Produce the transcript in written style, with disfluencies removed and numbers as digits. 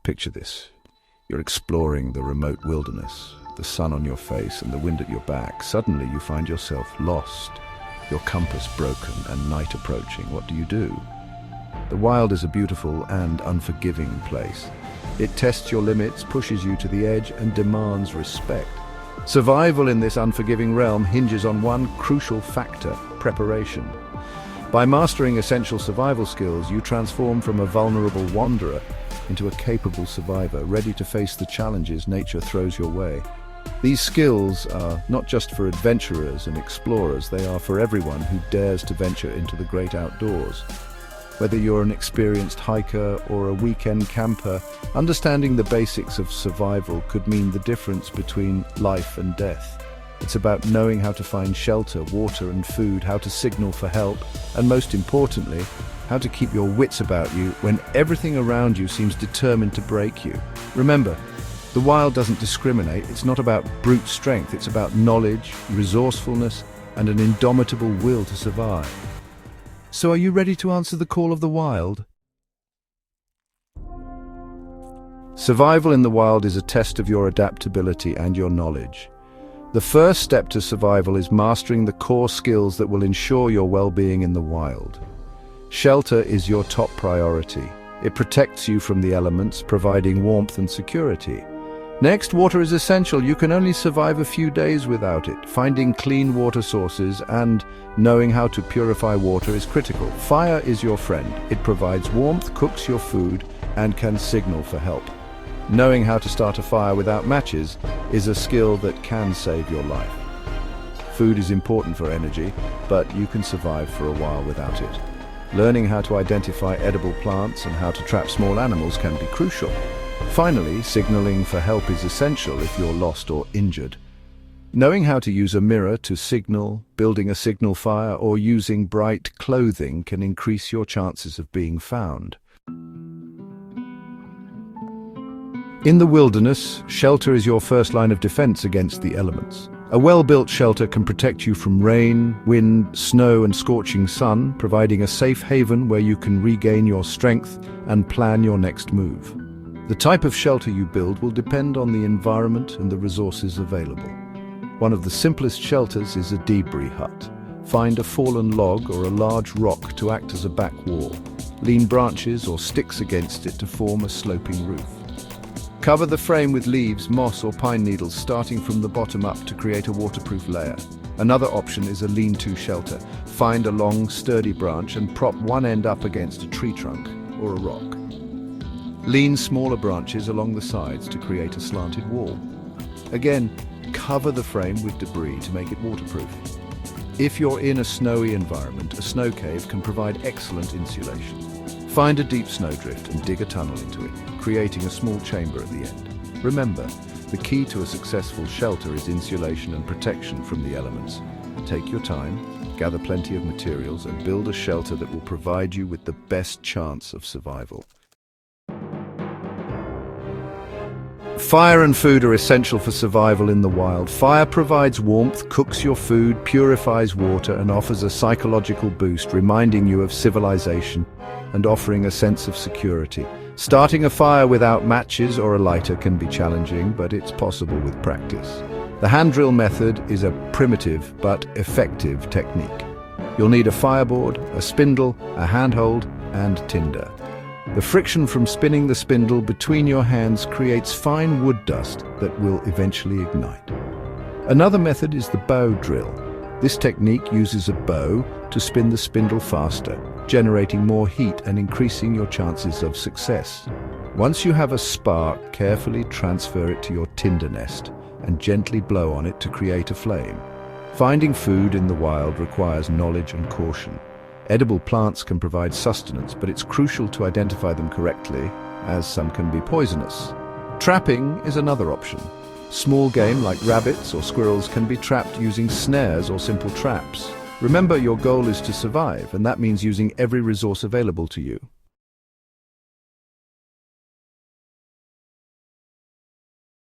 Picture this. You're exploring the remote wilderness, the sun on your face and the wind at your back. Suddenly you find yourself lost, your compass broken and night approaching. What do? The wild is a beautiful and unforgiving place. It tests your limits, pushes you to the edge, and demands respect. Survival in this unforgiving realm hinges on one crucial factor: preparation. By mastering essential survival skills, you transform from a vulnerable wanderer into a capable survivor, ready to face the challenges nature throws your way. These skills are not just for adventurers and explorers, they are for everyone who dares to venture into the great outdoors. Whether you're an experienced hiker or a weekend camper, understanding the basics of survival could mean the difference between life and death. It's about knowing how to find shelter, water and food, how to signal for help, and most importantly, how to keep your wits about you when everything around you seems determined to break you. Remember, the wild doesn't discriminate. It's not about brute strength. It's about knowledge, resourcefulness, and an indomitable will to survive. So are you ready to answer the call of the wild? Survival in the wild is a test of your adaptability and your knowledge. The first step to survival is mastering the core skills that will ensure your well-being in the wild. Shelter is your top priority. It protects you from the elements, providing warmth and security. Next, water is essential. You can only survive a few days without it. Finding clean water sources and knowing how to purify water is critical. Fire is your friend. It provides warmth, cooks your food, and can signal for help. Knowing how to start a fire without matches is a skill that can save your life. Food is important for energy, but you can survive for a while without it. Learning how to identify edible plants and how to trap small animals can be crucial. Finally, signaling for help is essential if you're lost or injured. Knowing how to use a mirror to signal, building a signal fire, or using bright clothing can increase your chances of being found. In the wilderness, shelter is your first line of defense against the elements. A well-built shelter can protect you from rain, wind, snow, and scorching sun, providing a safe haven where you can regain your strength and plan your next move. The type of shelter you build will depend on the environment and the resources available. One of the simplest shelters is a debris hut. Find a fallen log or a large rock to act as a back wall. Lean branches or sticks against it to form a sloping roof. Cover the frame with leaves, moss or pine needles, starting from the bottom up to create a waterproof layer. Another option is a lean-to shelter. Find a long, sturdy branch and prop one end up against a tree trunk or a rock. Lean smaller branches along the sides to create a slanted wall. Again, cover the frame with debris to make it waterproof. If you're in a snowy environment, a snow cave can provide excellent insulation. Find a deep snowdrift and dig a tunnel into it, creating a small chamber at the end. Remember, the key to a successful shelter is insulation and protection from the elements. Take your time, gather plenty of materials, and build a shelter that will provide you with the best chance of survival. Fire and food are essential for survival in the wild. Fire provides warmth, cooks your food, purifies water, and offers a psychological boost, reminding you of civilization and offering a sense of security. Starting a fire without matches or a lighter can be challenging, but it's possible with practice. The hand drill method is a primitive but effective technique. You'll need a fireboard, a spindle, a handhold, and tinder. The friction from spinning the spindle between your hands creates fine wood dust that will eventually ignite. Another method is the bow drill. This technique uses a bow to spin the spindle faster, generating more heat and increasing your chances of success. Once you have a spark, carefully transfer it to your tinder nest and gently blow on it to create a flame. Finding food in the wild requires knowledge and caution. Edible plants can provide sustenance, but it's crucial to identify them correctly, as some can be poisonous. Trapping is another option. Small game like rabbits or squirrels can be trapped using snares or simple traps. Remember, your goal is to survive, and that means using every resource available to you.